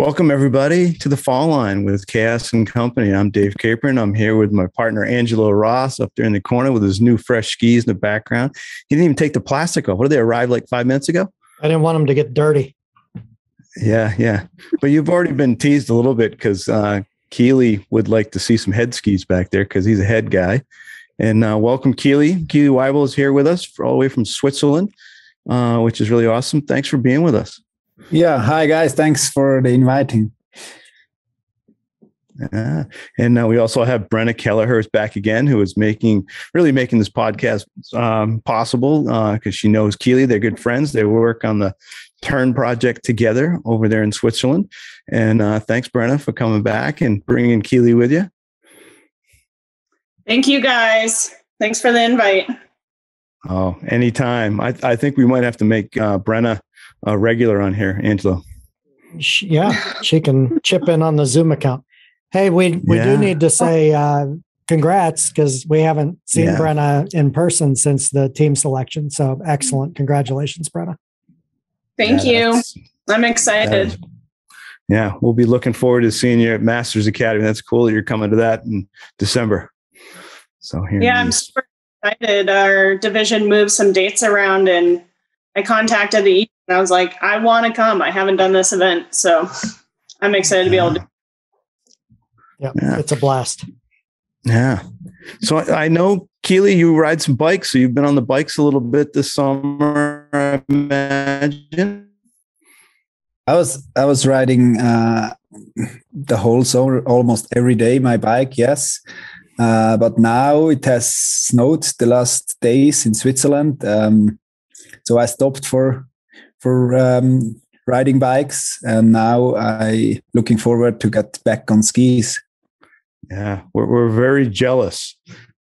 Welcome, everybody, to the Fall Line with Chaos and Company. I'm Dave Capron. I'm here with my partner, Angelo Ross, up there in the corner with his new fresh skis in the background. He didn't even take the plastic off. What did they arrive like 5 minutes ago? I didn't want them to get dirty. Yeah. But you've already been teased a little bit because Kili would like to see some head skis back there because he's a head guy. And welcome, Kili. Kili Weibel is here with us all the way from Switzerland, which is really awesome. Thanks for being with us. Yeah. Hi, guys. Thanks for the inviting. And we also have Brenna Kelleher is back again, who is really making this podcast possible because she knows Kili. They're good friends. They work on the Turn project together over there in Switzerland. And thanks, Brenna, for coming back and bringing Kili with you. Thank you, guys. Thanks for the invite. Oh, anytime. I think we might have to make Brenna a regular on here, Angelo. Yeah, she can chip in on the Zoom account. Hey, we do need to say congrats because we haven't seen Brenna in person since the team selection. So excellent. Congratulations, Brenna. Thank you. I'm excited. We'll be looking forward to seeing you at Masters Academy. That's cool that you're coming to that in December. So here. I'm super excited. Our division moved some dates around and I contacted the and I was like, I want to come. I haven't done this event. So I'm excited to be able to. It's a blast. Yeah. So I know, Kili, you ride some bikes. So you've been on the bikes a little bit this summer, I imagine. I was riding the whole summer, almost every day, my bike, yes. But now it has snowed the last days in Switzerland. So I stopped for riding bikes, and now I looking forward to get back on skis. Yeah, we're very jealous.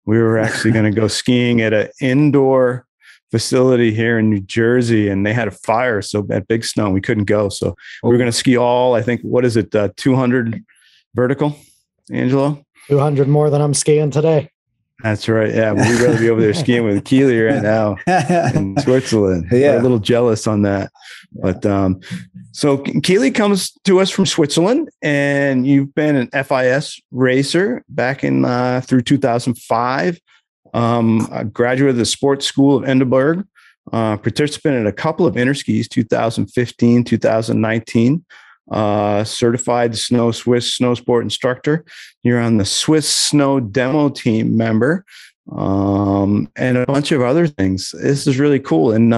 We were actually going to go skiing at an indoor facility here in New Jersey, and they had a fire. So at Big Snow, we couldn't go. So we were going to ski all, I think, 200 vertical, Angelo? 200 more than I'm skiing today. That's right. Yeah, but we'd rather be over there skiing with Kili right now in Switzerland. Yeah. We're a little jealous on that. But so Kili comes to us from Switzerland, and you've been an FIS racer back in through 2005. A graduate of the Sports School of Edinburgh, participant in a couple of Interskis, 2015, 2019. Certified Swiss Snow Sport Instructor. You're on the Swiss Snow Demo Team member, and a bunch of other things. This is really cool. And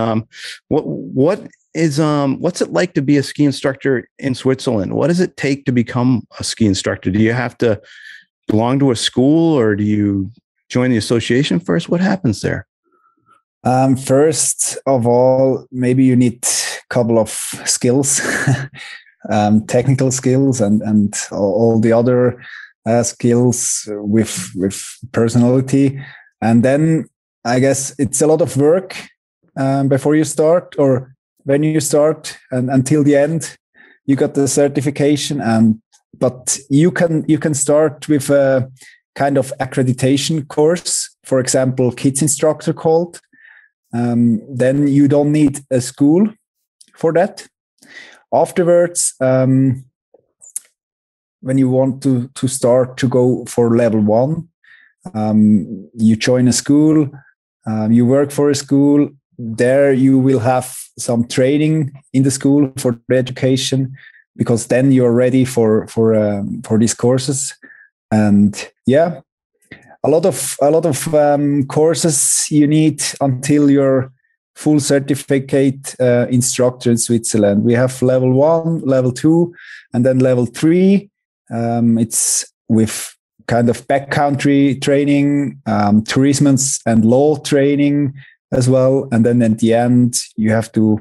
what's it like to be a ski instructor in Switzerland? What does it take to become a ski instructor? Do you have to belong to a school, or do you join the association first? What happens there? First of all, maybe you need a couple of skills. Technical skills and all the other skills with personality. And then I guess it's a lot of work before you start, or when you start, and until the end you got the certification. But you can start with a kind of accreditation course, for example, Kids Instructor called. Then you don't need a school for that. Afterwards, when you want to start to go for level 1, you join a school, you work for a school. There you will have some training in the school for the education, because then you're ready for these courses. And a lot of courses you need until you're full certificate instructor in Switzerland. We have level 1, level 2, and then level 3. It's with kind of backcountry training, tourism and law training as well. And then at the end, you have to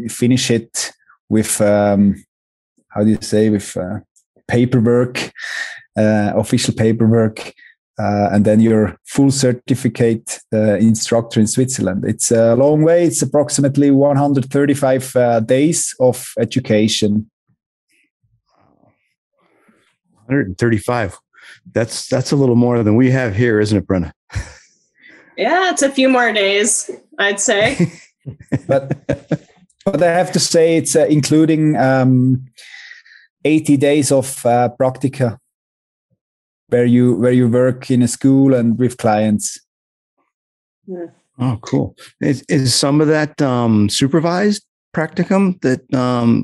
finish it with with paperwork, official paperwork. And then you're full certificate instructor in Switzerland. It's a long way. It's approximately 135 days of education. 135. That's a little more than we have here, isn't it, Brenna? Yeah, it's a few more days, I'd say. But But I have to say it's including 80 days of practica, where you work in a school and with clients. Yeah. Oh, cool. Is some of that supervised practicum that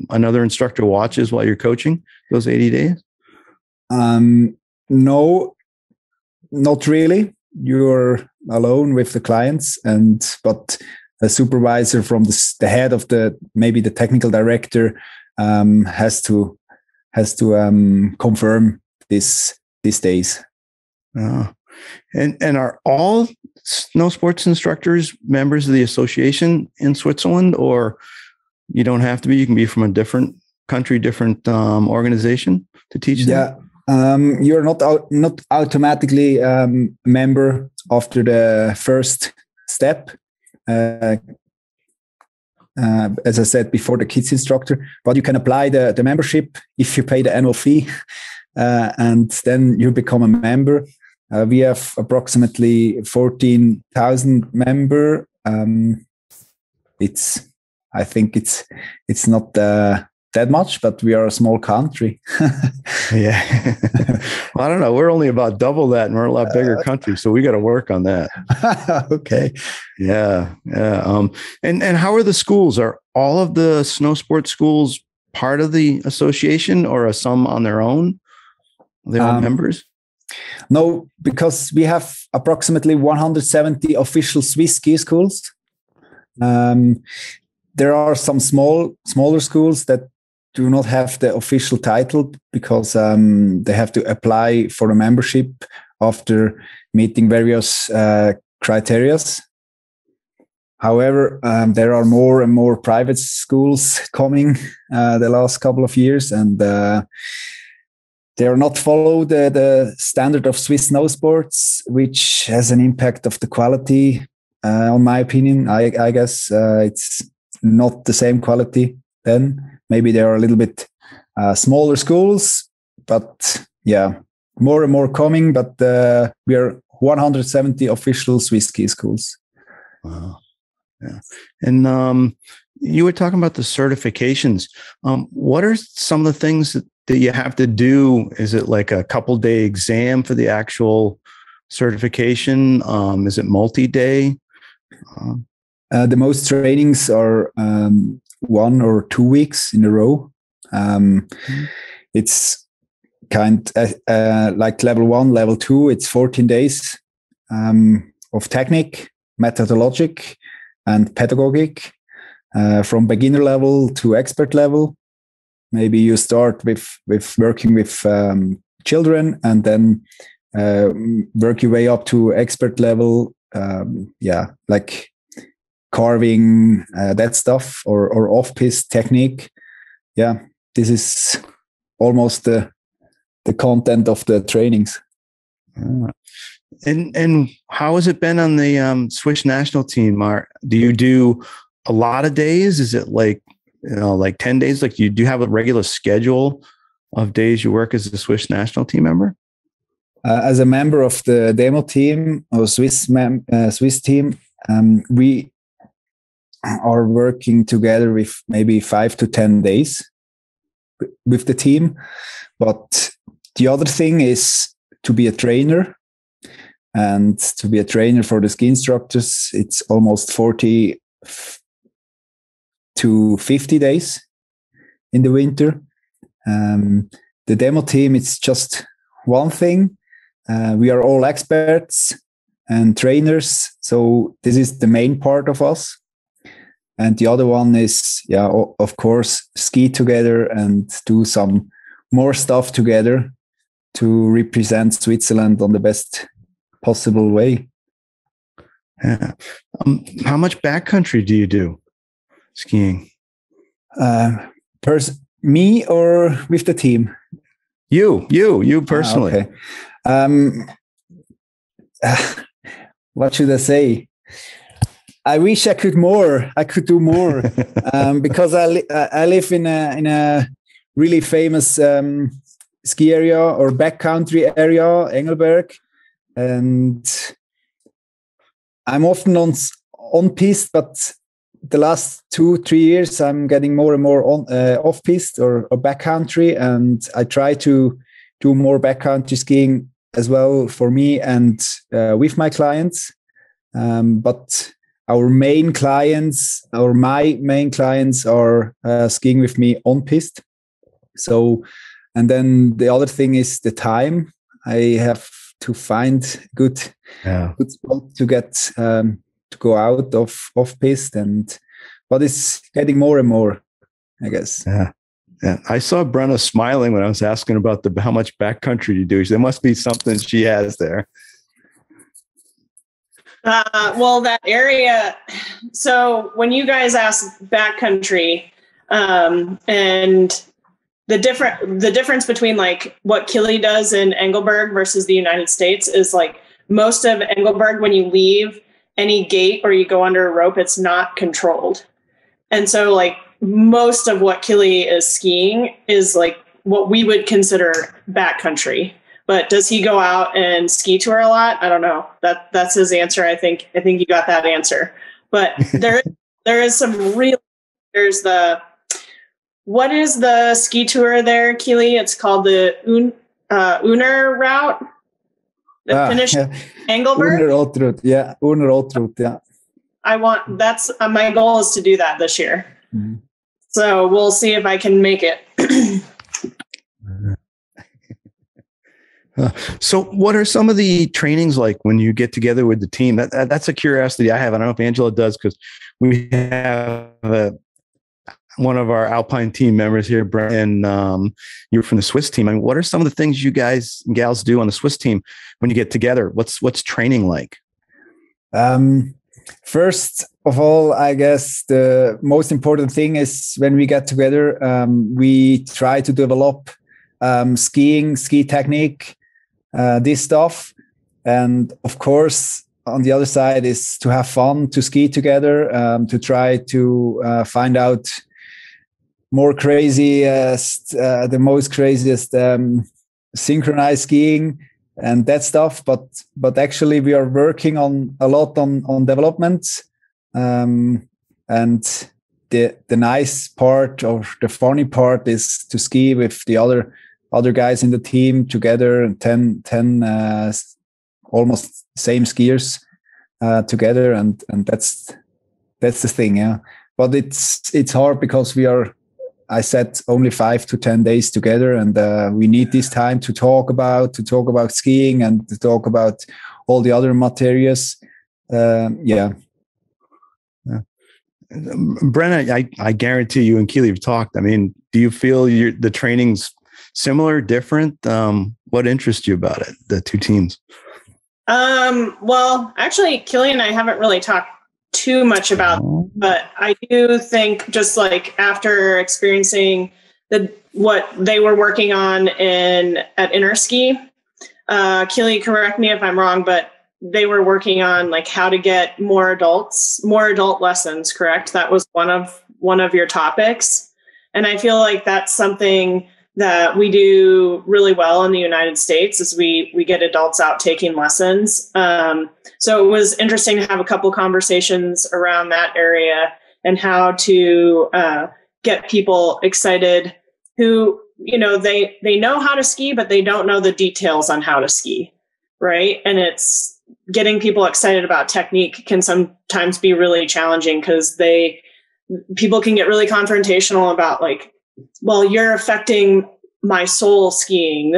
another instructor watches while you're coaching those 80 days? No, not really. You're alone with the clients, but a supervisor from the head of maybe the technical director has to confirm these days. And are all snow sports instructors members of the association in Switzerland, or you don't have to be? You can be from a different country, different organization to teach them? Yeah, you're not automatically a member after the first step. As I said before, the kids instructor, but you can apply the membership if you pay the annual fee, and then you become a member. We have approximately 14,000 member. I think it's not that much, but we are a small country. Yeah. Well, I don't know. We're only about double that, and we're a lot bigger country, so we got to work on that. Okay. Yeah. And how are the schools? Are all of the snow sports schools part of the association, or are some on their own? Are they all members? No, because we have approximately 170 official Swiss ski schools. There are some smaller schools that do not have the official title because they have to apply for a membership after meeting various criteria. However, there are more and more private schools coming the last couple of years, and they are not follow the standard of Swiss snow sports, which has an impact of the quality. On my opinion, I guess it's not the same quality. Then maybe there are a little bit smaller schools, but yeah, more and more coming. But we are 170 official Swiss ski schools. Wow. Yeah. And you were talking about the certifications. What are some of the things that you have to do? Is it like a couple-day exam for the actual certification? Is it multi-day? The most trainings are 1 or 2 weeks in a row. It's kind like level 1, level 2. It's 14 days of technique, methodologic, and pedagogic, from beginner level to expert level. Maybe you start with working with children, and then work your way up to expert level. Like carving, that stuff, or off-piste technique. Yeah, this is almost the content of the trainings. And how has it been on the Swiss national team? Do you do a lot of days? Is it like 10 days? Like, do you have a regular schedule of days you work as a Swiss national team member? As a member of the demo team or Swiss team, we are working together with maybe 5 to 10 days with the team. But the other thing is to be a trainer. And to be a trainer for the ski instructors, it's almost 40 to 50 days in the winter. The demo team, it's just one thing. We are all experts and trainers. So this is the main part of us. And the other one is, of course, ski together and do some more stuff together to represent Switzerland on the best possible way. Yeah. How much backcountry do you do skiing? Me or with the team? You personally. Okay. What should I say? I wish I could do more, because I live in a really famous ski area or backcountry area, Engelberg, and I'm often on piste, but the last 2-3 years, I'm getting more and more on off-piste or backcountry, and I try to do more backcountry skiing as well for me and with my clients. But my main clients are skiing with me on piste. So, and then the other thing is the time. I have to find good spot to get to go out of piste, but it's getting more and more, I guess. Yeah. I saw Brenna smiling when I was asking about how much backcountry you do. There must be something she has there. Well, that area. So when you guys ask backcountry, and the difference between like what Kili does in Engelberg versus the United States is like most of Engelberg, when you leave any gate or you go under a rope, it's not controlled. And so like most of what Kili is skiing is like what we would consider backcountry. But does he go out and ski tour a lot? I don't know. That's his answer. I think you got that answer. But there is some real. There's what is the ski tour there, Kili? It's called the Unner route. The finish Engelberg. Unner Route. Yeah. That's my goal is to do that this year. Mm-hmm. So we'll see if I can make it. So what are some of the trainings like when you get together with the team? That's a curiosity I have. I don't know if Angela does, because we have one of our Alpine team members here, Brenna, you're from the Swiss team. I mean, what are some of the things you guys and gals do on the Swiss team when you get together? What's training like? First of all, I guess the most important thing is when we get together, we try to develop ski technique, this stuff. And of course, on the other side is to have fun, to ski together, to try to find out the most craziest synchronized skiing and that stuff. But actually we are working a lot on development. And the nice part or the funny part is to ski with the other guys in the team together, and 10 almost same skiers together, and that's the thing. Yeah, but it's hard because we are, I said, only 5 to 10 days together, and we need this time to talk about skiing and to talk about all the other materials. Brenna, I guarantee you and Kili have talked. I mean, do you feel the training's similar, different? What interests you about it, the two teams? Well, actually, Kili and I haven't really talked too much about, but I do think just like after experiencing what they were working on at Interski, Kili, correct me if I'm wrong, but they were working on like how to get more adult lessons, correct? That was one of your topics. And I feel like that's something that we do really well in the United States is we get adults out taking lessons. So it was interesting to have a couple conversations around that area and how to get people excited who, they know how to ski, but they don't know the details on how to ski, right? And it's getting people excited about technique can sometimes be really challenging because people can get really confrontational about like, well, you're affecting my soul skiing.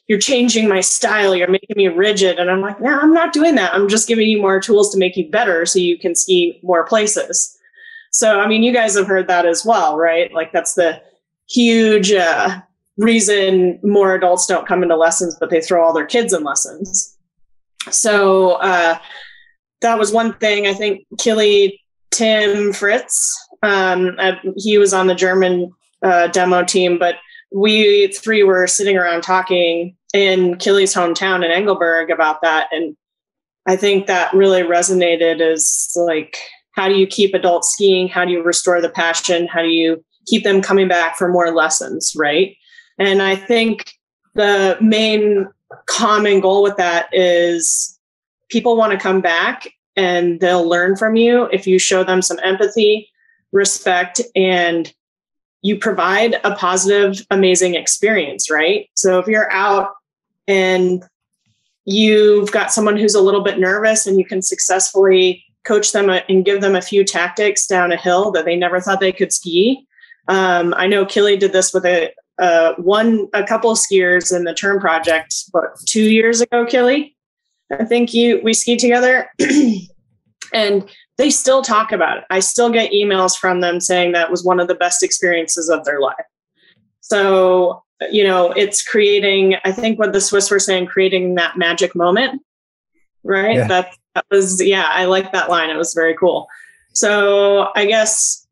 You're changing my style. You're making me rigid. And I'm like, no, I'm not doing that. I'm just giving you more tools to make you better so you can ski more places. So, I mean, you guys have heard that as well, right? Like that's the huge reason more adults don't come into lessons, but they throw all their kids in lessons. So that was one thing. I think Tim Fritz, he was on the German demo team, but we three were sitting around talking in Kili's hometown in Engelberg about that. And I think that really resonated as like, how do you keep adults skiing? How do you restore the passion? How do you keep them coming back for more lessons, right? And I think the main common goal with that is people want to come back and they'll learn from you if you show them some empathy, respect, and you provide a positive, amazing experience, right? So if you're out and you've got someone who's a little bit nervous and you can successfully coach them and give them a few tactics down a hill that they never thought they could ski. I know Kili did this with a couple of skiers in the term project, 2 years ago, Kili? I think we skied together and they still talk about it. I still get emails from them saying that was one of the best experiences of their life. So, it's creating, I think what the Swiss were saying, creating that magic moment, right? Yeah. That was, I like that line. It was very cool. So I guess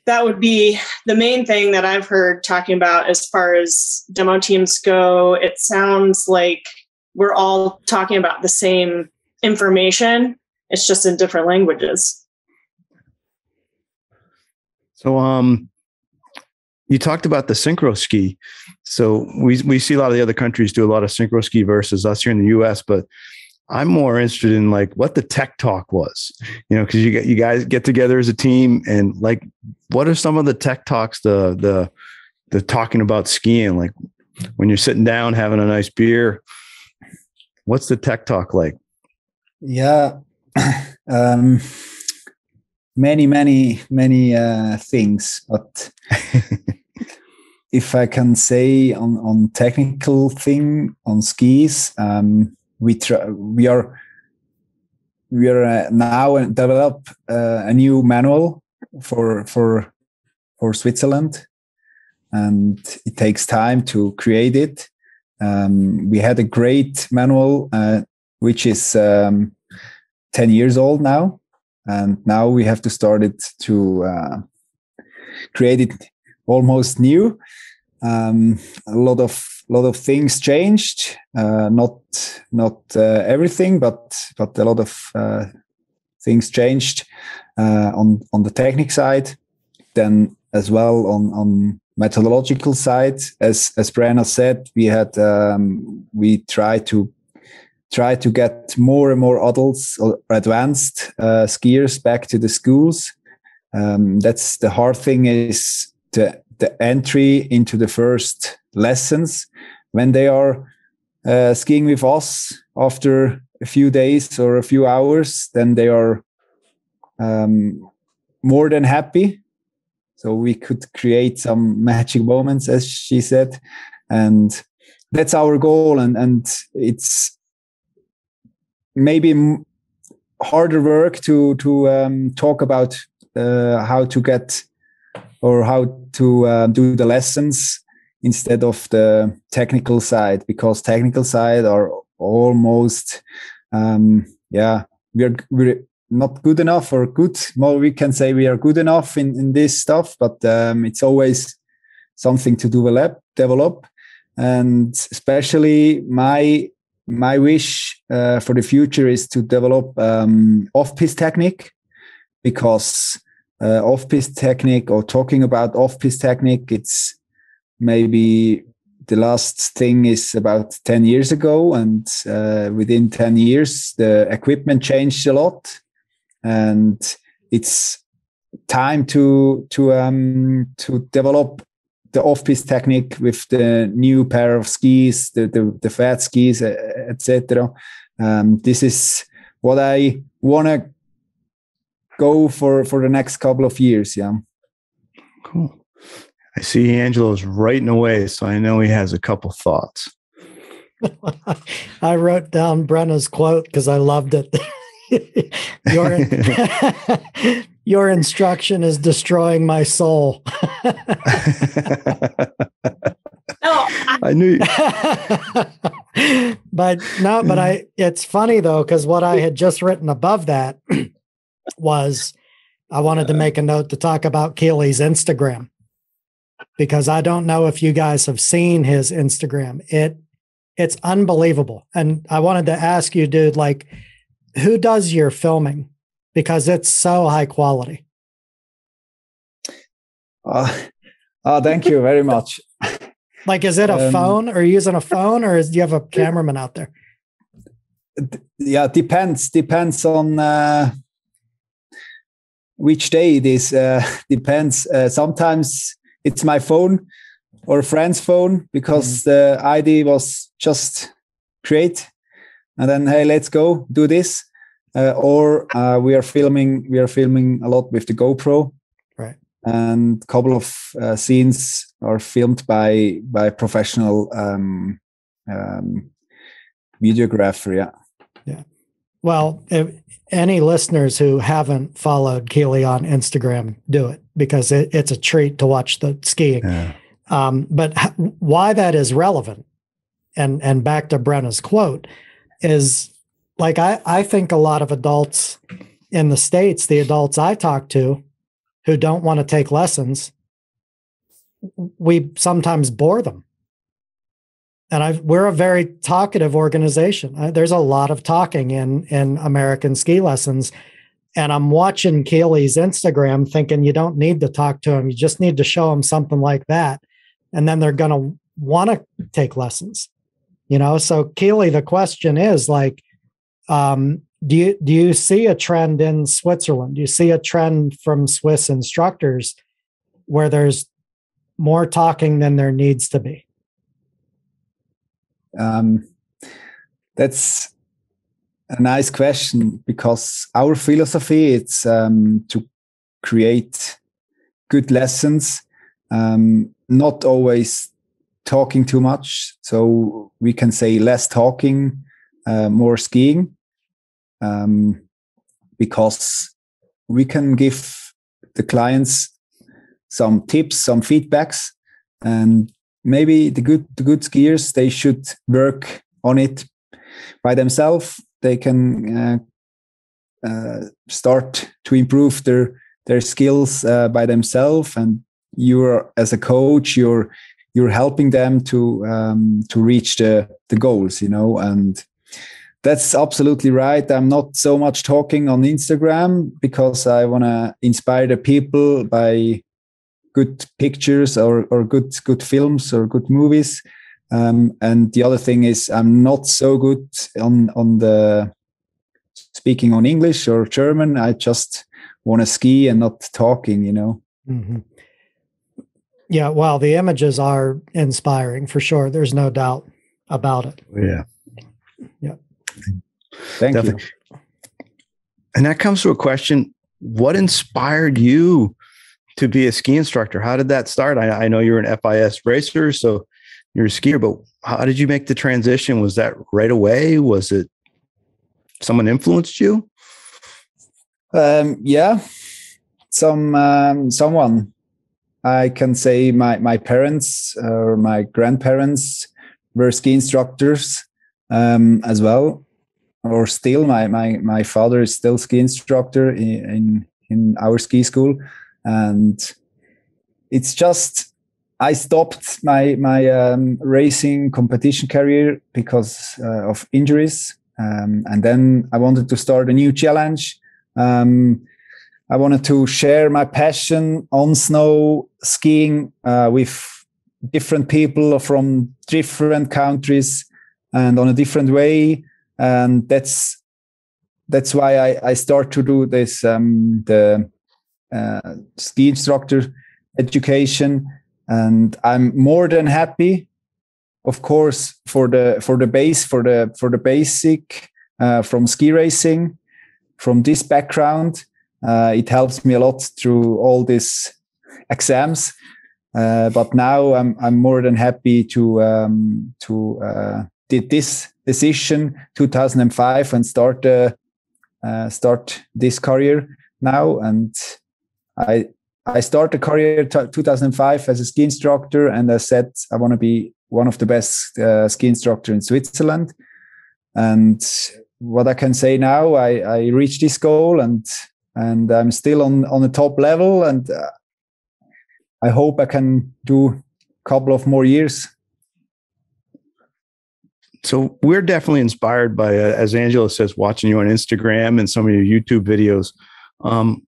that would be the main thing that I've heard talking about as far as demo teams go. It sounds like we're all talking about the same information. It's just in different languages. So, you talked about the synchro ski. So we see a lot of the other countries do a lot of synchro ski versus us here in the US, but I'm more interested in like what the tech talk was, because you guys get together as a team and like, what are some of the tech talks, the talking about skiing, like when you're sitting down having a nice beer, what's the tech talk like? Yeah. Many things, but if I can say on technical thing on skis, we are now develop a new manual for Switzerland, and it takes time to create it. We had a great manual which is 10 years old now, and now we have to start it to create it almost new. A lot of things changed, not everything, but a lot of things changed on the technique side. Then as well on methodological side, as Brenna said, we try to get more and more adults or advanced skiers back to the schools. That's the hard thing, is the entry into the first lessons. When they are skiing with us after a few days or a few hours, then they are more than happy. So we could create some magic moments, as she said, and that's our goal. And it's maybe harder work to talk about how to get or how to do the lessons instead of the technical side, because technical side are almost we're not good enough or good. Well, we can say we are good enough in this stuff, but it's always something to develop. And especially my wish for the future is to develop off-piste technique, because off-piste technique, or talking about off-piste technique, it's maybe the last thing is about 10 years ago, and within 10 years the equipment changed a lot, and it's time to develop the off-piste technique with the new pair of skis, the fat skis, etc. This is what I want to go for the next couple of years. Yeah. Cool. I see Angelo's writing away, so I know he has a couple thoughts. I wrote down Brenna's quote because I loved it. Your instruction is destroying my soul. I knew. It's funny though, because what I had just written above that was I wanted to make a note to talk about Kili's Instagram, because I don't know if you guys have seen his Instagram. It's unbelievable. And I wanted to ask you, dude, like, who does your filming? Because it's so high quality. Thank you very much. Like, is it a phone? Are you using a phone, or do you have a cameraman out there? Yeah, depends on which day it is. Depends. Sometimes it's my phone or a friend's phone because the ID was just create, and then hey, let's go do this. Or we are filming a lot with the GoPro, right? And a couple of scenes are filmed by professional videographer. Yeah. Well, if any listeners who haven't followed Kili on Instagram, do it, because it's a treat to watch the skiing. Yeah. But why that is relevant, and back to Brenna's quote, is like I think a lot of adults in the States, the adults I talk to who don't want to take lessons, we sometimes bore them. And we're a very talkative organization. There's a lot of talking in American ski lessons. And I'm watching Kili's Instagram thinking you don't need to talk to him. You just need to show them something like that. And then they're going to want to take lessons, So Kili, the question is like, do you see a trend in Switzerland? Do you see a trend from Swiss instructors where there's more talking than there needs to be? That's a nice question, because our philosophy it's to create good lessons, not always talking too much. So we can say less talking, more skiing, because we can give the clients some tips, some feedbacks, and maybe the good skiers, they should work on it by themselves. They can start to improve their skills by themselves, and you're as a coach, you're helping them to reach the goals, and that's absolutely right. I'm not so much talking on Instagram because I want to inspire the people by good pictures or good films or good movies. And the other thing is I'm not so good on the speaking on English or German. I just want to ski and not talking, Mm-hmm. Yeah, well, the images are inspiring for sure. There's no doubt about it. Yeah. Yeah. Thank Definitely. you. And that comes to a question: what inspired you to be a ski instructor? How did that start? I know you're an FIS racer, so you're a skier, but how did you make the transition? Was that right away? Was it someone influenced you? Yeah, someone. I can say my parents or my grandparents were ski instructors as well, or still. My father is still ski instructor in our ski school, and it's just I stopped my racing competition career because of injuries, and then I wanted to start a new challenge. I wanted to share my passion on snow skiing with different people from different countries and on a different way, and that's why I start to do this the ski instructor education. And I'm more than happy, of course, for the basic from ski racing, from this background. It helps me a lot through all these exams, but now I'm more than happy to did this decision 2005 and start this career now. And I started the career 2005 as a ski instructor, and I said I want to be one of the best ski instructor in Switzerland. And what I can say now, I reached this goal, and I'm still on the top level, and I hope I can do a couple of more years. So we're definitely inspired by, as Angela says, watching you on Instagram and some of your YouTube videos.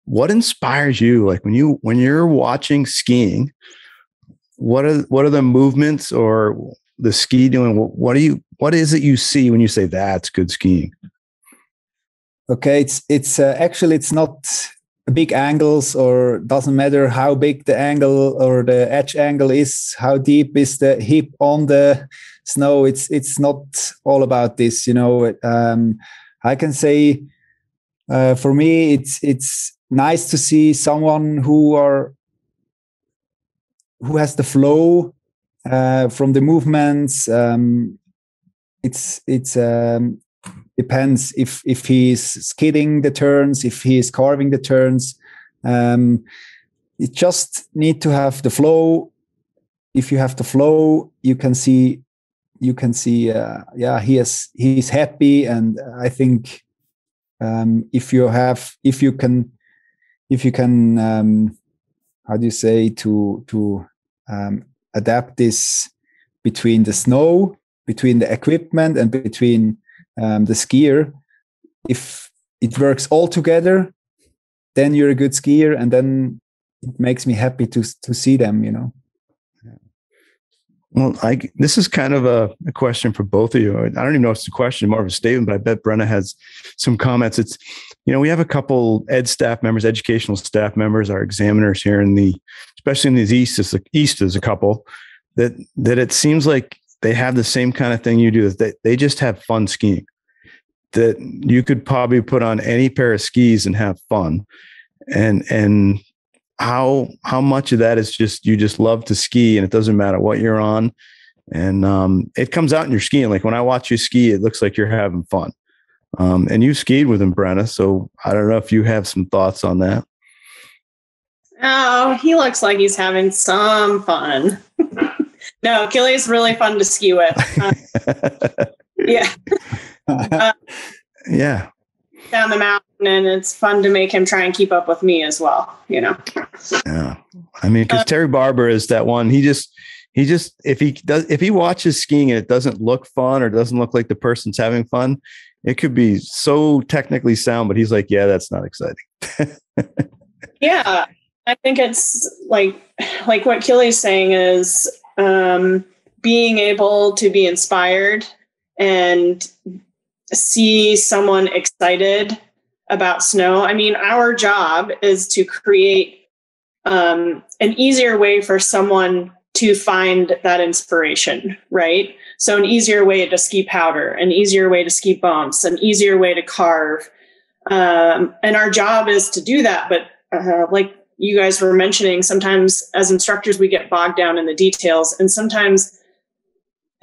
What inspires you? Like when you're watching skiing, what are the movements or the ski doing? What is it you see when you say that's good skiing? Okay, it's actually it's not big angles, or doesn't matter how big the angle or the edge angle is, how deep is the hip on the snow. It's not all about this, I can say for me it's nice to see someone who has the flow from the movements. It's depends if he's skidding the turns, if he is carving the turns. You just need to have the flow. If you have the flow, you can see he's happy. And I think if you can how do you say, to adapt this between the snow, between the equipment, and between the skier, if it works all together, then you're a good skier, and then it makes me happy to see them. Well, this is kind of a question for both of you. I don't even know if it's a question, more of a statement, but I bet Brenna has some comments. It's, we have a couple educational staff members, our examiners here especially in the East is a couple that it seems like they have the same kind of thing you do, that they just have fun skiing, that you could probably put on any pair of skis and have fun. And how much of that is just, you just love to ski and it doesn't matter what you're on. And it comes out in your skiing. Like when I watch you ski, it looks like you're having fun. And you skied with him, Brenna. So I don't know if you have some thoughts on that. Oh, he looks like he's having some fun. No, Kili's really fun to ski with. Yeah. Yeah. Down the mountain, and it's fun to make him try and keep up with me as well, Yeah. I mean, because Terry Barber is that one. He just if he watches skiing and it doesn't look fun or doesn't look like the person's having fun, it could be so technically sound, but he's like, yeah, that's not exciting. Yeah. I think it's like what Kili's saying is being able to be inspired and see someone excited about snow. I mean, our job is to create an easier way for someone to find that inspiration, right? So an easier way to ski powder, an easier way to ski bumps, an easier way to carve. And our job is to do that. But like you guys were mentioning, sometimes as instructors, we get bogged down in the details, and sometimes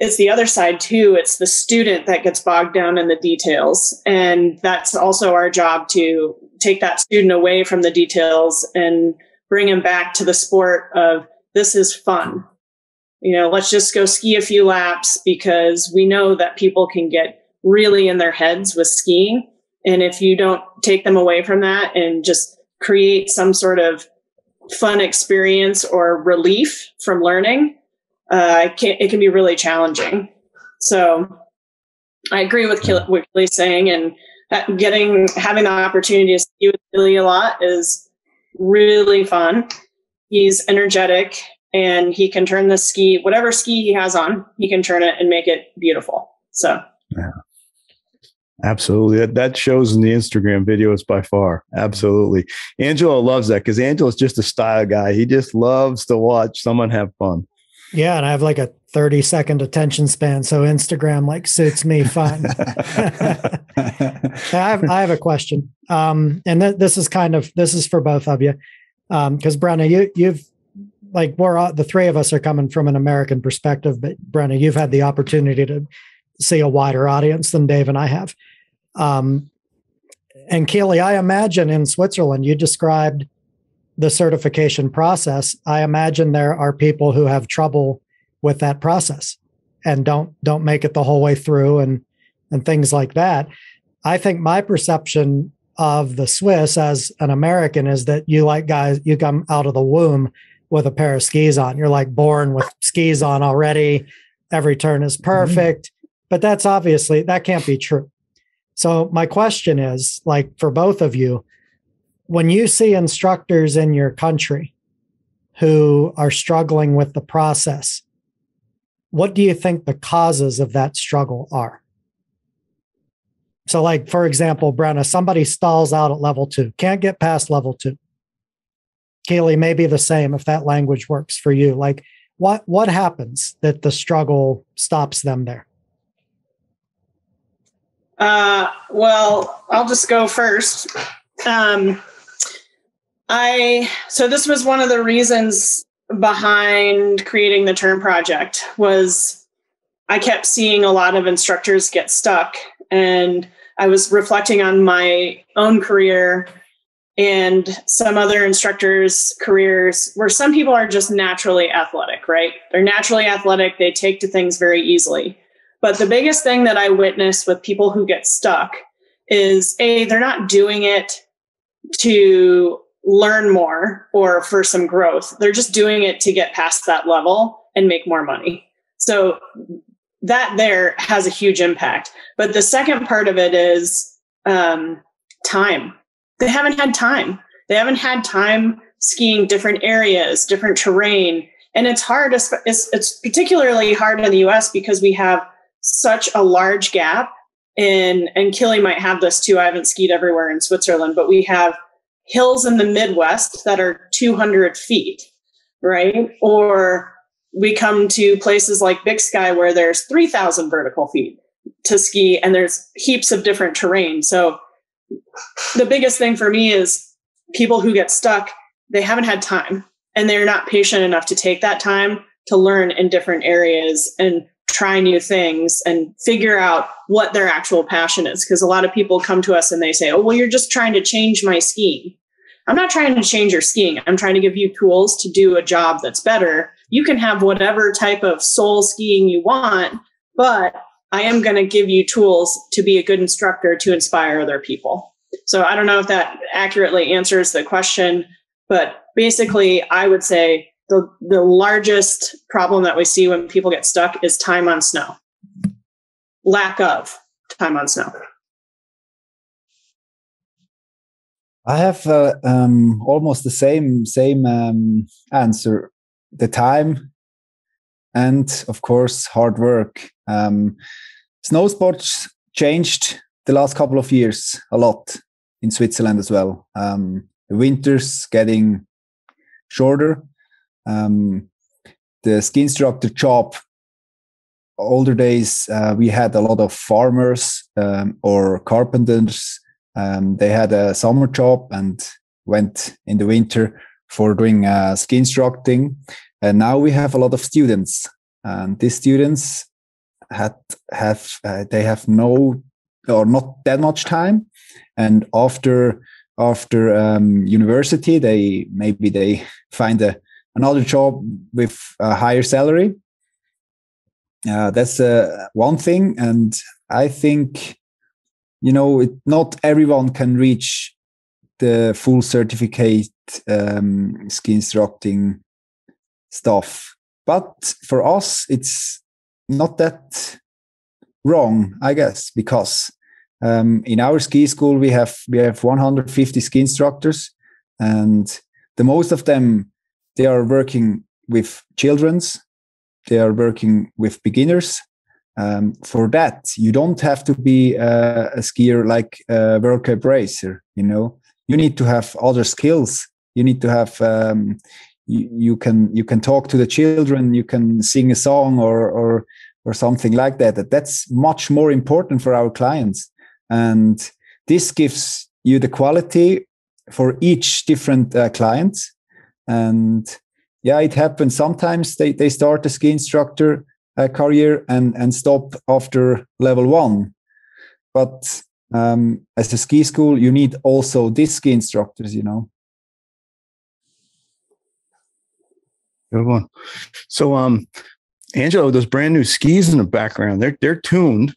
it's the other side too. It's the student that gets bogged down in the details. And that's also our job, to take that student away from the details and bring him back to the sport of, this is fun. Let's just go ski a few laps, because we know that people can get really in their heads with skiing. And if you don't take them away from that and just create some sort of fun experience or relief from learning, it can be really challenging. So I agree with what Kili's saying, and having the opportunity to ski with Kili a lot is really fun. He's energetic, and he can turn the ski, whatever ski he has on, he can turn it and make it beautiful. So yeah. Absolutely. That shows in the Instagram videos by far. Absolutely. Angelo loves that, because Angelo's just a style guy. He just loves to watch someone have fun. Yeah. And I have like a 30-second attention span. So Instagram suits me fine. I have a question. And this is for both of you. Because Brenna, you've the three of us are coming from an American perspective, but Brenna, you've had the opportunity to see a wider audience than Dave and I have. And Kili, I imagine in Switzerland, you described the certification process. I imagine there are people who have trouble with that process and don't make it the whole way through and things like that. I think my perception of the Swiss as an American is that you come out of the womb with a pair of skis on. You're born with skis on already. Every turn is perfect. Mm-hmm. But that can't be true. So my question is, for both of you, when you see instructors in your country who are struggling with the process, what do you think the causes of that struggle are? So like, for example, Brenna, somebody stalls out at level 2, can't get past level 2. Kili, maybe the same if that language works for you. Like what happens that the struggle stops them there? Well, I'll just go first. So this was one of the reasons behind creating the Turn Project was I kept seeing a lot of instructors get stuck, and I was reflecting on my own career and some other instructors' careers where some people are just naturally athletic, right? They're naturally athletic. They take to things very easily. But the biggest thing that I witness with people who get stuck is they're not doing it to learn more or for some growth. They're just doing it to get past that level and make more money. So that there has a huge impact. But the second part of it is time. They haven't had time. They haven't had time skiing different areas, different terrain. And it's hard. It's particularly hard in the US because we have such a large gap and Kili might have this too. I haven't skied everywhere in Switzerland, but we have hills in the Midwest that are 200 feet, right? Or we come to places like Big Sky where there's 3,000 vertical feet to ski and there's heaps of different terrain. So the biggest thing for me is people who get stuck, they haven't had time and they're not patient enough to take that time to learn in different areas and try new things and figure out what their actual passion is. Because a lot of people come to us and they say, oh, well, you're just trying to change my skiing. I'm not trying to change your skiing. I'm trying to give you tools to do a job that's better. You can have whatever type of soul skiing you want, but I am going to give you tools to be a good instructor to inspire other people. So I don't know if that accurately answers the question, but basically I would say the largest problem that we see when people get stuck is time on snow. Lack of time on snow. I have almost the same answer. The time and, of course, hard work. Snow sports changed the last couple of years a lot in Switzerland as well. The winters getting shorter. The ski instructor job, older days, we had a lot of farmers or carpenters. They had a summer job and went in the winter for doing ski instructing. And now we have a lot of students, and these students they have no or not that much time. And after university, they find another job with a higher salary. That's one thing. And I think, not everyone can reach the full certificate ski instructing stuff. But for us, it's not that wrong, I guess, because in our ski school, we have 150 ski instructors, and the most of them, they are working with children's, they are working with beginners. For that, you don't have to be a skier like a World Cup racer. You need to have other skills. You need to have you can talk to the children. You can sing a song or something like that. That's much more important for our clients, and this gives you the quality for each different client. And yeah, it happens sometimes they start a ski instructor career and stop after level 1. But as a ski school, you need also these ski instructors, Good one. So, Angelo, those brand new skis in the background, they're tuned,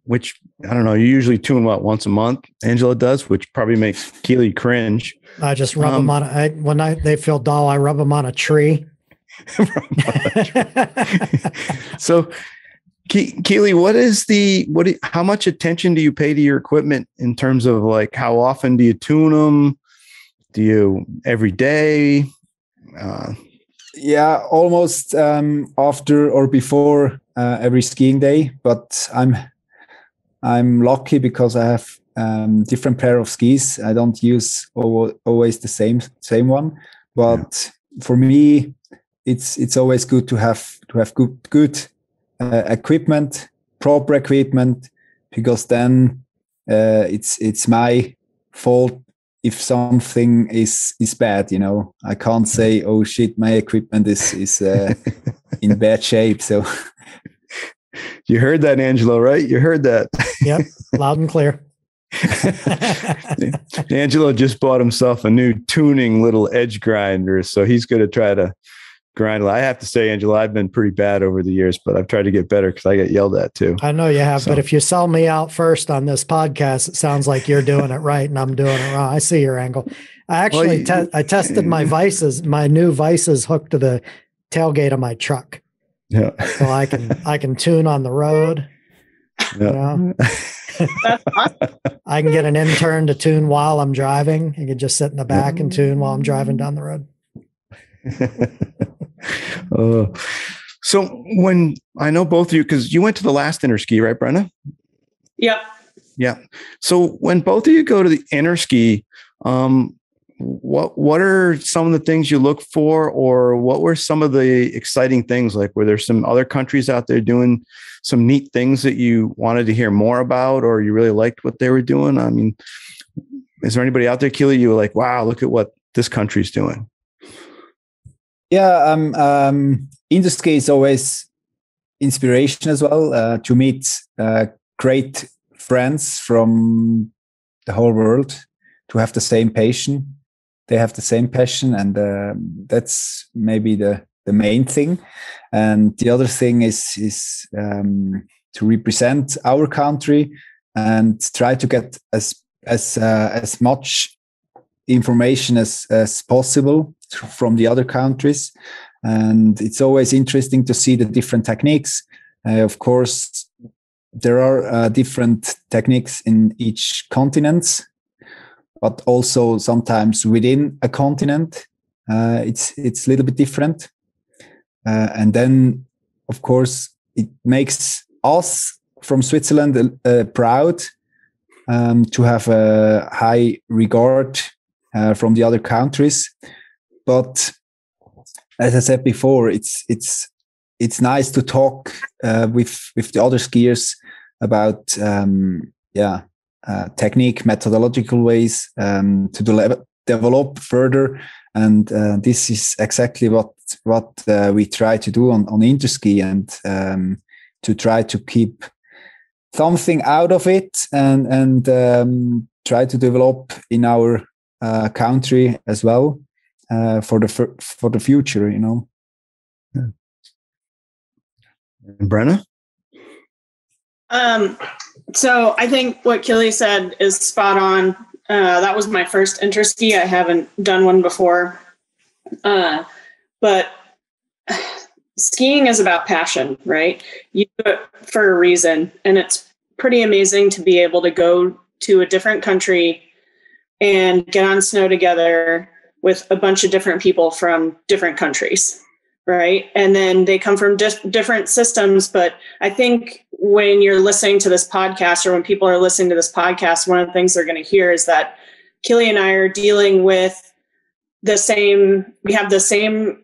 which I don't know. You usually tune once a month. Angelo does, which probably makes Kili cringe. I just rub them on. When they feel dull, I rub them on a tree. So, Kili, how much attention do you pay to your equipment in terms of like how often do you tune them? Do you every day? Yeah, almost after or before every skiing day. But I'm lucky because I have different pair of skis. I don't use always the same one. But for me, it's always good to have good equipment, proper equipment, because then it's my fault if something is bad. I can't say, oh shit, my equipment is in bad shape. So you heard that, Angelo, right? You heard that. Yep, loud and clear. Angelo just bought himself a new tuning little edge grinder, so he's going to try to grind. I have to say, Angelo, I've been pretty bad over the years, but I've tried to get better because I get yelled at too. I know you have, but if you sell me out first on this podcast, it sounds like you're doing it right and I'm doing it wrong. I see your angle. I actually I tested my new vices hooked to the tailgate of my truck. Yeah, so I can tune on the road. Yeah. I can get an intern to tune while I'm driving. You can just sit in the back and tune while I'm driving down the road. So when I know both of you, because you went to the last interski, right, Brenna? Yep. Yeah. So when both of you go to the interski, what are some of the things you look for, or what were some of the exciting things? Like, were there some other countries out there doing some neat things that you wanted to hear more about, or you really liked what they were doing? I mean, is there anybody out there, Kili, you were like, wow, look at what this country's doing? Yeah, industry is always inspiration as well, to meet great friends from the whole world, to have the same passion. They have the same passion, and that's maybe the main thing. And the other thing is to represent our country and try to get as much information as possible from the other countries. And it's always interesting to see the different techniques. Of course, there are different techniques in each continent, but also sometimes within a continent, it's a little bit different. And then, of course, it makes us from Switzerland proud to have a high regard from the other countries. But as I said before, it's nice to talk with the other skiers about technique, methodological ways to develop further. And this is exactly what we try to do on Interski, and to try to keep something out of it, and try to develop in our country as well for the future, Yeah. And Brenna? So I think what Kili said is spot on. That was my first interski. I haven't done one before. But skiing is about passion, right? You do it for a reason. And it's pretty amazing to be able to go to a different country and get on snow together with a bunch of different people from different countries, right? And then they come from different systems. But I think when you're listening to this podcast, or when people are listening to this podcast, one of the things they're going to hear is that Kili and I are dealing with we have the same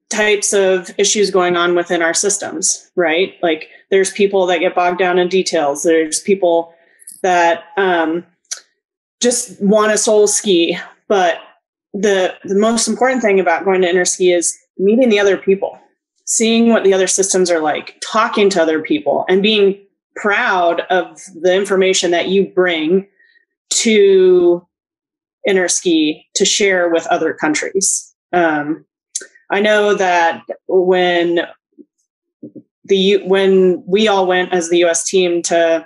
types of issues going on within our systems, right? Like, there's people that get bogged down in details. There's people that just want to soul ski. But the most important thing about going to interski is meeting the other people, seeing what the other systems are like, talking to other people, and being proud of the information that you bring to interski to share with other countries. I know that when we all went as the U.S. team to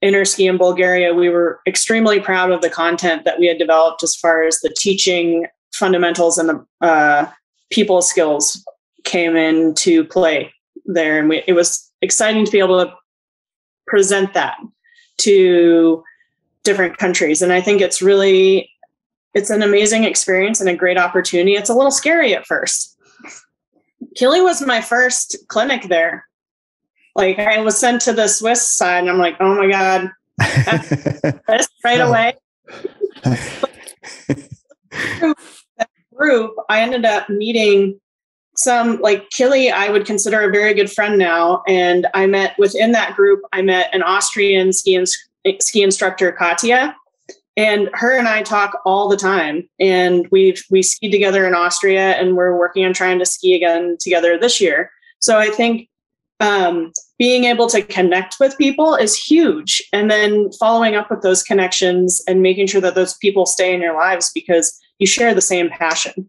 interski in Bulgaria, we were extremely proud of the content that we had developed as far as the teaching fundamentals and the people skills came into play there. And it was exciting to be able to present that to different countries. And I think it's an amazing experience and a great opportunity. It's a little scary at first, Kili was my first clinic there. Like, I was sent to the Swiss side, and I'm like, oh my God, that's right away. That group, I ended up meeting some, like Kili, I would consider a very good friend now. And I met within that group, I met an Austrian ski instructor, Katja, and her and I talk all the time. And we skied together in Austria, and we're working on trying to ski again together this year. So I think being able to connect with people is huge. And then following up with those connections and making sure that those people stay in your lives because you share the same passion.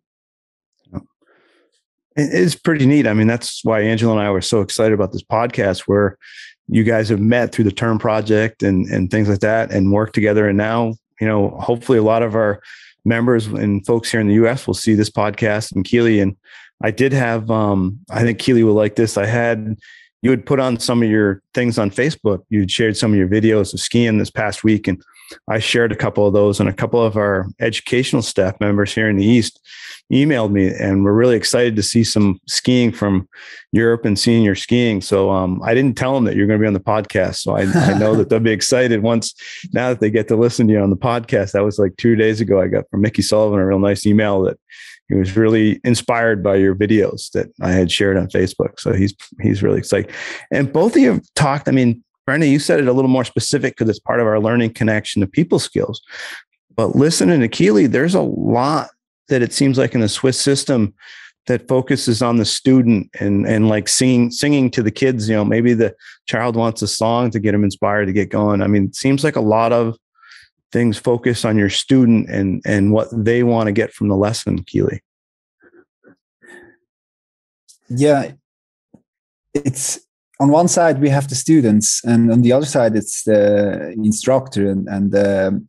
It's pretty neat. I mean, that's why Angela and I were so excited about this podcast, where you guys have met through the Term Project and things like that and work together. And now, hopefully a lot of our members and folks here in the US will see this podcast and Kili. And I did have, I think Kili will like this. You had put on some of your things on Facebook. You'd shared some of your videos of skiing this past week. And I shared a couple of those, and a couple of our educational staff members here in the East emailed me, and we're really excited to see some skiing from Europe and seeing your skiing. So I didn't tell them that you're going to be on the podcast. So I know that they'll be excited now that they get to listen to you on the podcast. That was like 2 days ago. I got from Mickey Sullivan a real nice email that he was really inspired by your videos that I had shared on Facebook. So he's really excited. And both of you have talked, I mean, Brenna, you said it a little more specific because it's part of our learning connection to people skills. But listening to Kili, there's a lot that it seems like in the Swiss system that focuses on the student and like singing to the kids. Maybe the child wants a song to get them inspired to get going. I mean, it seems like a lot of things focus on your student and what they want to get from the lesson, Kili. Yeah, it's on one side we have the students, and on the other side it's the instructor, and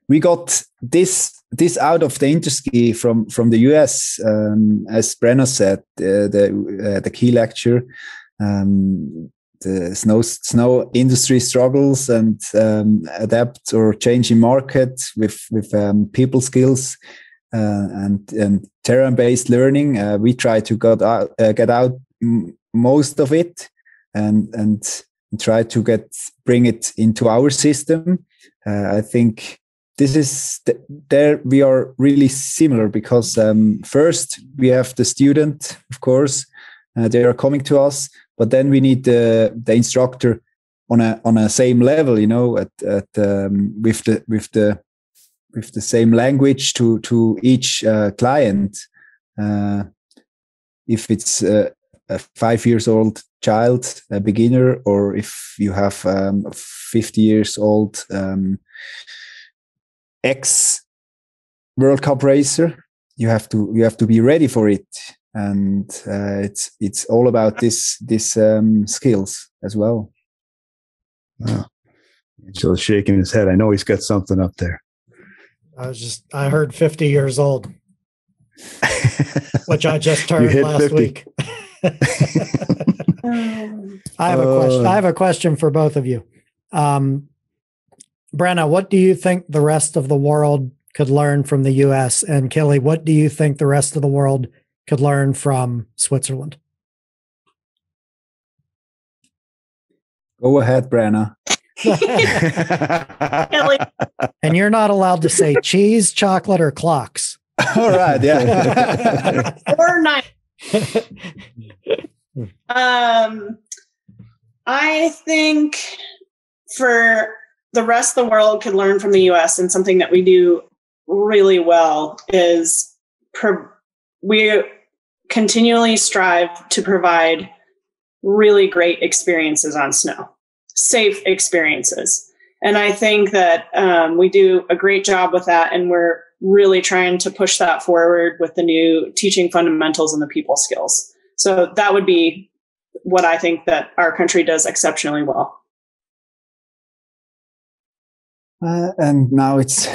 we got this out of the interski from the US, as Brenna said, the key lecture. The snow industry struggles and adapt or change in market with people skills and terrain-based learning. We try to get out most of it and try to bring it into our system. I think this is there we are really similar because first we have the student, of course, they are coming to us. But then we need the instructor on a same level, with the same language to each client. If it's a 5 years old child, a beginner, or if you have a 50 years old ex World Cup racer, you have to be ready for it. And it's all about this skills as well. Wow. Angel's shaking his head. I know he's got something up there. I heard 50 years old, which I just turned last 50. Week. I have a question for both of you. Brenna, what do you think the rest of the world could learn from the US? And Kili, what do you think the rest of the world could learn from Switzerland? Go ahead, Brenna. And you're not allowed to say cheese, chocolate, or clocks. All right, yeah. Or not. I think for the rest of the world could learn from the US, and something that we do really well is we continually strive to provide really great experiences on snow, safe experiences. And I think that we do a great job with that. And we're really trying to push that forward with the new teaching fundamentals and the people skills. So that would be what I think that our country does exceptionally well. And now it's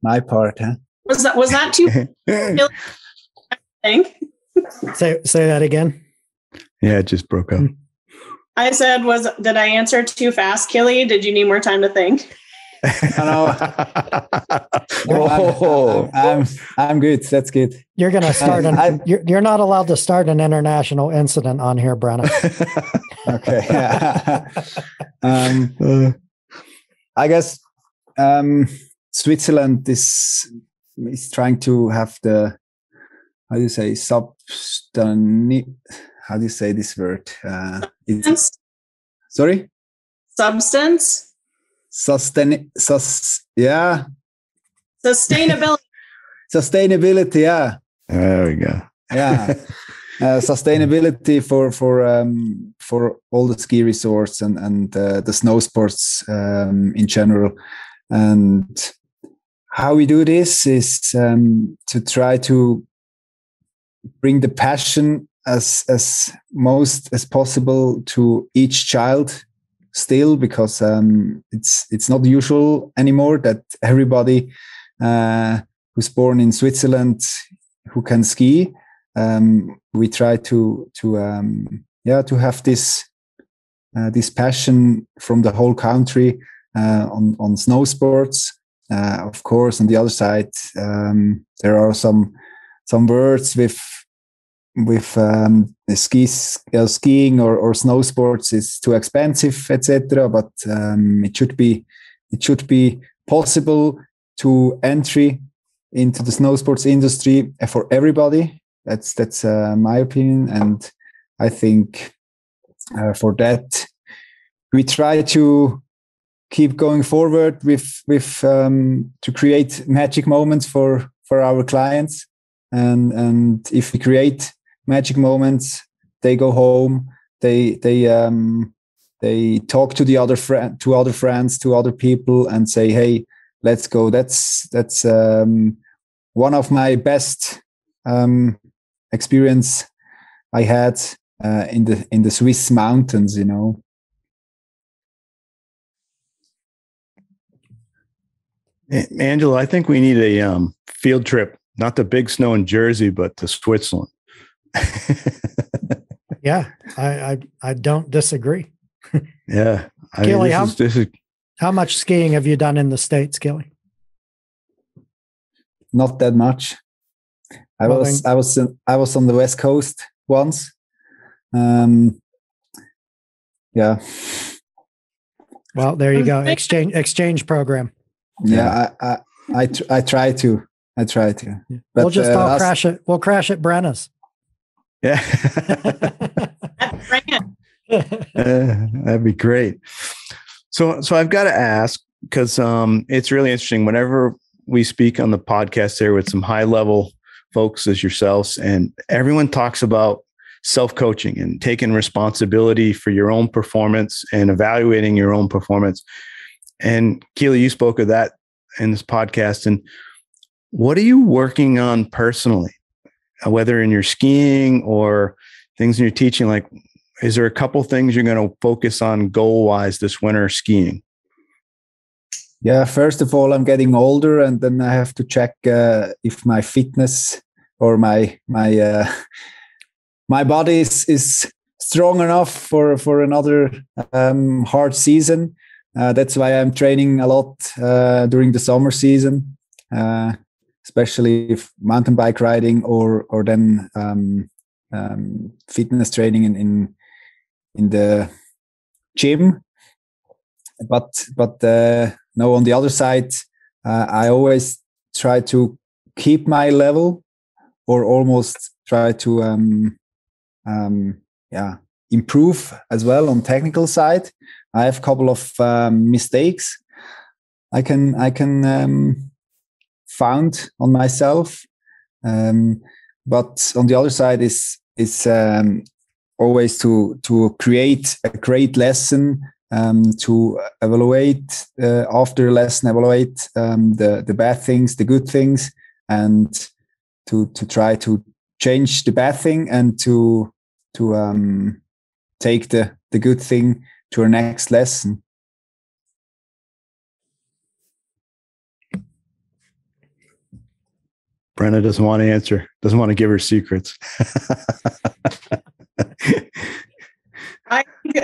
my part, huh? Was that too? Think? Say that again. Yeah, it just broke up. I said, did I answer too fast, Kili? Did you need more time to think? No, Oh. I'm good. That's good. You're going to start you're not allowed to start an international incident on here, Brenna. Okay. I guess Switzerland is trying to have the, how do you say, how do you say this word? Sorry? Substance? Yeah. Sustainability. Sustainability, yeah. There we go. Yeah. Sustainability for all the ski resorts and the snow sports in general. And how we do this is to try to bring the passion as most as possible to each child still, because it's not usual anymore that everybody who's born in Switzerland who can ski. We try to have this passion from the whole country on snow sports. Of course, on the other side, there are some words with skiing or snow sports is too expensive, etc. But it should be possible to entry into the snow sports industry for everybody. That's my opinion, and I think for that we try to keep going forward with to create magic moments for our clients, and if we create magic moments, they go home, they talk to other friends, to other people, and say, hey, let's go. That's one of my best experience I had in the Swiss mountains, you know. Angela, I think we need a field trip, not to Big Snow in Jersey, but to Switzerland. Yeah, I don't disagree. Yeah. Kili, how much skiing have you done in the States, Kili? Not that much. I was on the West Coast once. Yeah. Well, there you go. Exchange program. Yeah, I try to. But, we'll just all crash it. We'll crash at Brenna's. Yeah. That'd be great. So I've got to ask, because it's really interesting whenever we speak on the podcast there with some high level folks as yourselves, and everyone talks about self-coaching and taking responsibility for your own performance and evaluating your own performance. And Kili, you spoke of that in this podcast. And what are you working on personally, whether in your skiing or things in your teaching? Like, is there a couple things you're going to focus on goal-wise this winter skiing? Yeah, first of all, I'm getting older, and then I have to check if my fitness or my body is strong enough for another hard season. That's why I'm training a lot during the summer season, especially if mountain bike riding or then fitness training in the gym. But no, on the other side, I always try to keep my level, or almost try to improve as well on technical side. I have a couple of mistakes I can found on myself, but on the other side is always to create a great lesson, to evaluate after a lesson, evaluate the bad things, the good things, and to try to change the bad thing and to take the good thing to our next lesson. Brenna doesn't want to answer, doesn't want to give her secrets. I think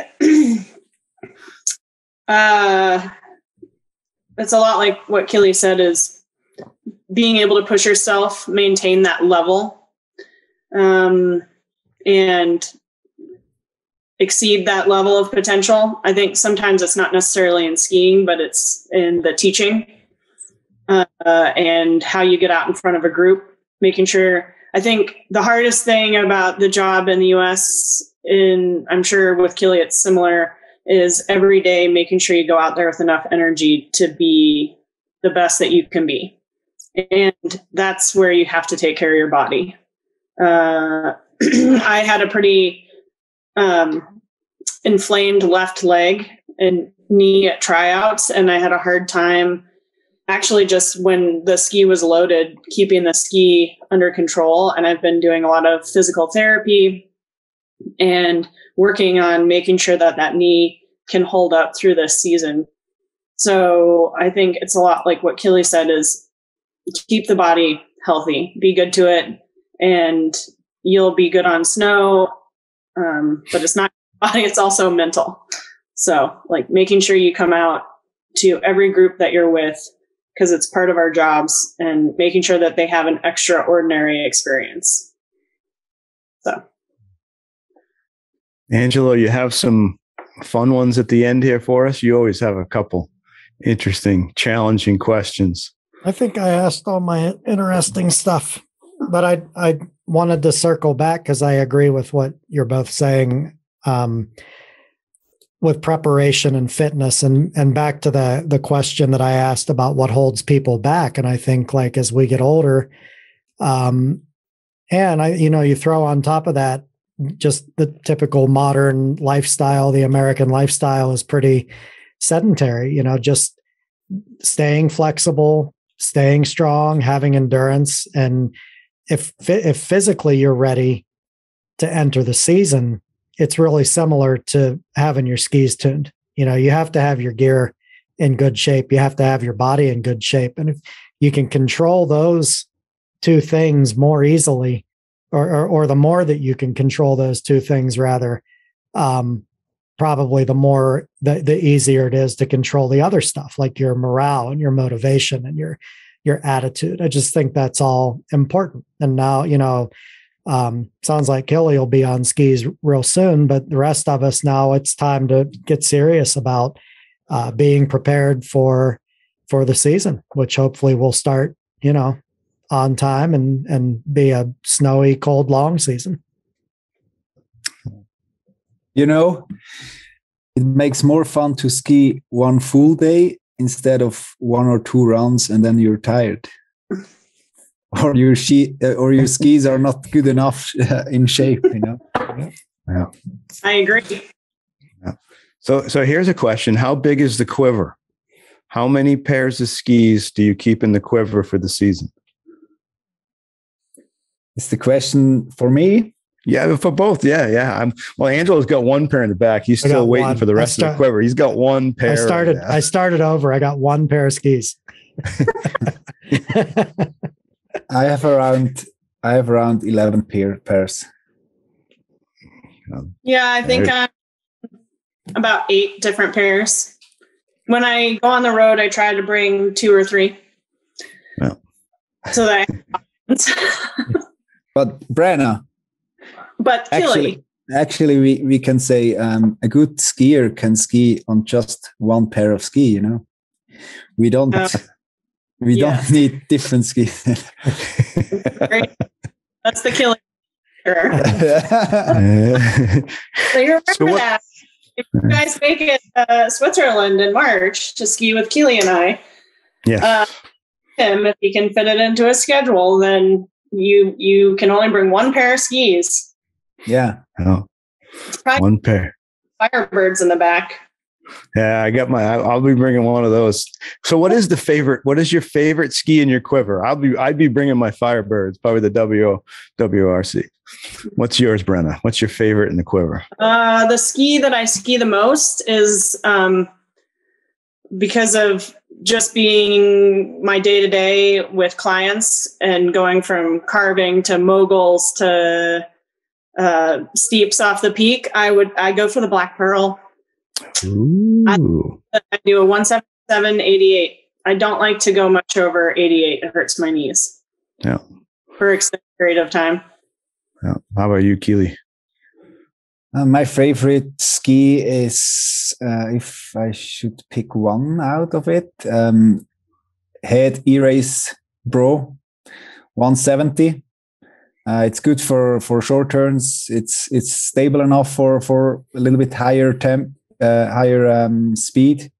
it's a lot like what Kili said, is being able to push yourself, maintain that level, and exceed that level of potential. I think sometimes it's not necessarily in skiing, but it's in the teaching and how you get out in front of a group, making sure. I think the hardest thing about the job in the US, and I'm sure with Kili it's similar, is every day making sure you go out there with enough energy to be the best that you can be. And that's where you have to take care of your body. I had a pretty inflamed left leg and knee at tryouts, and I had a hard time actually just when the ski was loaded, keeping the ski under control. And I've been doing a lot of physical therapy and working on making sure that that knee can hold up through this season. So I think it's a lot like what Kili said, is keep the body healthy, be good to it, and you'll be good on snow. But it's not body, it's also mental. So like making sure you come out to every group that you're with, because it's part of our jobs, and making sure that they have an extraordinary experience. So, Angelo, you have some fun ones at the end here for us. You always have a couple interesting, challenging questions. I think I asked all my interesting stuff, but I wanted to circle back because I agree with what you're both saying with preparation and fitness, and back to the question that I asked about what holds people back. And I think like as we get older, and you throw on top of that just the typical modern lifestyle, the American lifestyle is pretty sedentary, just staying flexible, staying strong, having endurance. And if physically you're ready to enter the season, it's really similar to having your skis tuned. You have to have your gear in good shape. You have to have your body in good shape. And if you can control those two things more easily, or the more that you can control those two things, rather, probably the easier it is to control the other stuff, like your morale and your motivation and your attitude. I just think that's all important. And now, sounds like Kili will be on skis real soon, but the rest of us now, it's time to get serious about being prepared for the season, which hopefully will start, on time and be a snowy, cold, long season. It makes more fun to ski one full day instead of 1 or 2 rounds and then you're tired. Or your skis are not good enough in shape, Yeah, I agree. Yeah. So here's a question: how big is the quiver? How many pairs of skis do you keep in the quiver for the season? It's the question for me. Yeah, for both. Yeah. Angelo's got 1 pair in the back. He's still waiting for the rest of the quiver. He's got 1 pair. I started over. I got 1 pair of skis. I have around 11 pairs. Yeah, I think I'm about 8 different pairs. When I go on the road, I try to bring 2 or 3. Well. So that But Brenna. But Kili. Actually, we can say a good skier can ski on just 1 pair of ski. We don't. We don't need different skis. Great. That's the Kili. So you remember that. If you guys make it Switzerland in March to ski with Kili and I, if he can fit it into a schedule, then you can only bring 1 pair of skis. Yeah. Oh, 1 pair. Firebirds in the back. Yeah, I'll be bringing 1 of those. So what is your favorite ski in your quiver? I'd be bringing my Firebirds, probably the WRC. What's yours, Brenna? What's your favorite in the quiver? The ski that I ski the most is because of just being my day-to-day with clients and going from carving to moguls to steeps off the peak. I go for the Black Pearl. Ooh. I do a 177.88 I don't like to go much over 88. It hurts my knees. Yeah. For an extended period of time. Yeah. How about you, Kili? My favorite ski is, if I should pick one out of it, Head E-Race Pro 170. It's good for short turns. It's stable enough for a little bit higher speed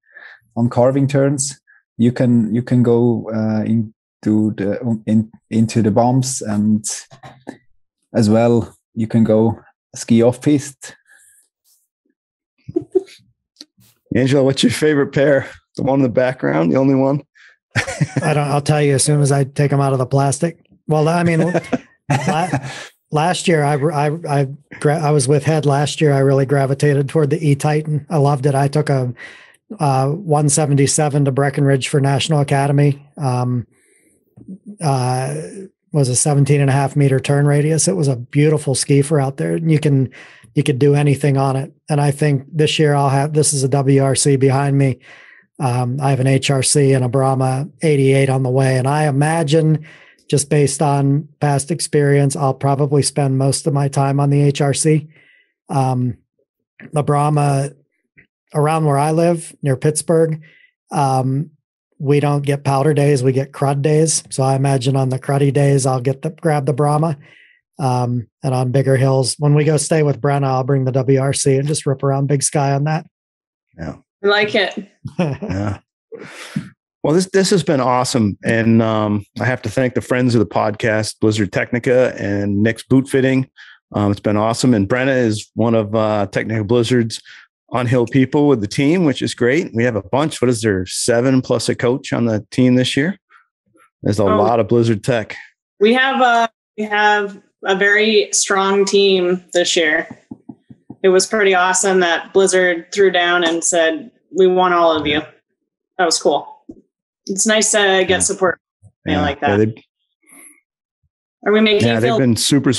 on carving turns. You can go into the bumps, and as well you can go ski off piste. Angela, what's your favorite pair? The one in the background, the only one? I'll tell you as soon as I take them out of the plastic. Well, I mean, last year I was with Head last year. I really gravitated toward the E-Titan. I loved it. I took a 177 to Breckenridge for National Academy. Was a 17.5 meter turn radius. It was a beautiful ski for out there. And you could do anything on it. And I think this year this is a WRC behind me. I have an HRC and a Brahma 88 on the way. And I imagine, just based on past experience, I'll probably spend most of my time on the HRC. The Brahma, around where I live near Pittsburgh, we don't get powder days, we get crud days. So I imagine on the cruddy days, I'll grab the Brahma. And on bigger hills, when we go stay with Brenna, I'll bring the WRC and just rip around Big Sky on that. Yeah. I like it. Yeah. Well, this has been awesome. And I have to thank the friends of the podcast, Blizzard Technica and Nick's Boot Fitting. It's been awesome. And Brenna is one of Technica Blizzard's on-hill people with the team, which is great. We have a bunch. What is there, 7 plus a coach on the team this year? There's a lot of Blizzard tech. We have a very strong team this year. It was pretty awesome that Blizzard threw down and said, we want all of you. That was cool. It's nice to get support like that. Are we making they've been super.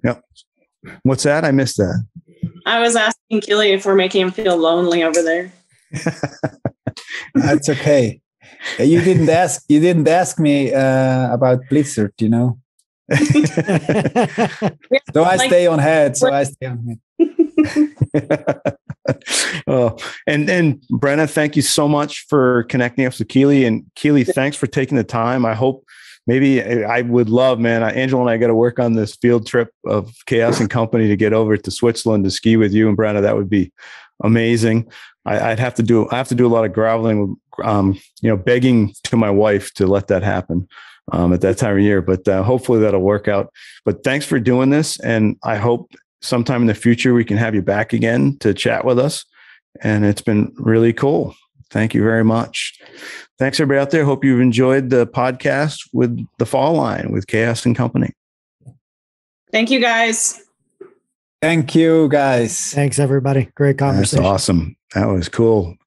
Yep. What's that? I missed that. I was asking Kili if we're making him feel lonely over there. That's okay. You didn't ask me about Blizzard, you know. So I stay on Head. Oh, and Brenna, thank you so much for connecting us with Kili. And Kili, thanks for taking the time. I hope I would love, man. Angela and I got to work on this field trip of Chaos and Company to get over to Switzerland to ski with you and Brenna. That would be amazing. I have to do a lot of groveling, begging to my wife to let that happen at that time of year. But hopefully that'll work out. But thanks for doing this, and I hope sometime in the future we can have you back again to chat with us. And it's been really cool. Thank you very much. Thanks, everybody out there. Hope you've enjoyed the podcast with the Fall Line with Chaos and Company. Thank you, guys. Thank you, guys. Thanks, everybody. Great conversation. That's awesome. That was cool.